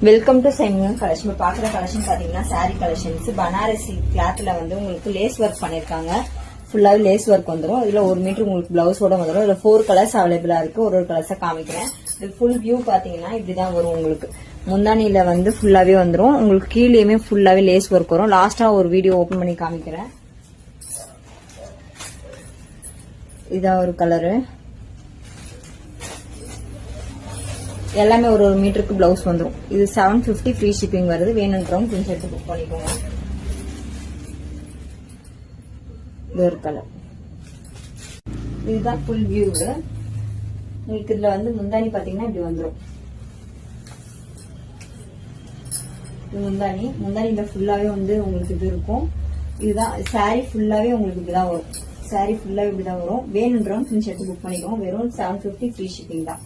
Welcome to சைமிங் collection. இப்போ பார்க்குற collection பார்த்தீங்கன்னா சாரீ கலெக்ஷன்ஸ். பனாரசி கிளாத்தில் வந்து உங்களுக்கு லேஸ் ஒர்க் பண்ணியிருக்காங்க. ஃபுல்லாகவே லேஸ் ஒர்க் வந்துடும். இதில் 1 மீட்டர் உங்களுக்கு பிளவுஸோட வந்துடும். இதில் 4 கலர்ஸ் அவைலபிளாக இருக்குது. ஒரு கலர்ஸாக காமிக்கிறேன். இது ஃபுல் வியூ பார்த்தீங்கன்னா இப்படி தான் வரும். உங்களுக்கு முந்தானியில் வந்து ஃபுல்லாகவே வந்துடும். உங்களுக்கு கீழேயுமே ஃபுல்லாகவே லேஸ் ஒர்க் வரும். லாஸ்ட்டாக ஒரு வீடியோ ஓப்பன் பண்ணி காமிக்கிறேன். இதான் ஒரு கலரு. எல்லாமே ஒரு மீட்டருக்கு பிளவுஸ் வந்துடும். இது 750 ஃப்ரீ ஷிப்பிங் வருது. வேணுன்றவங்க பிரிண்ட் எடுத்து புக் பண்ணிக்கோங்க. இது ஒரு கலர். இதுதான் ஃபுல் வியூ. உங்களுக்கு இதுல வந்து முந்தானி பாத்தீங்கன்னா இப்படி வந்துடும். முந்தானில ஃபுல்லாவே வந்து உங்களுக்கு இது இருக்கும். இதுதான் சாரி ஃபுல்லாவே உங்களுக்கு இப்படிதான் வரும். சாரி ஃபுல்லாவே இப்படிதான் வரும். வேணுன்றவங்க பிரிண்ட் எடுத்து புக் பண்ணிக்கோங்க. வெறும் 750 ஃப்ரீ ஷிப்பிங் தான்.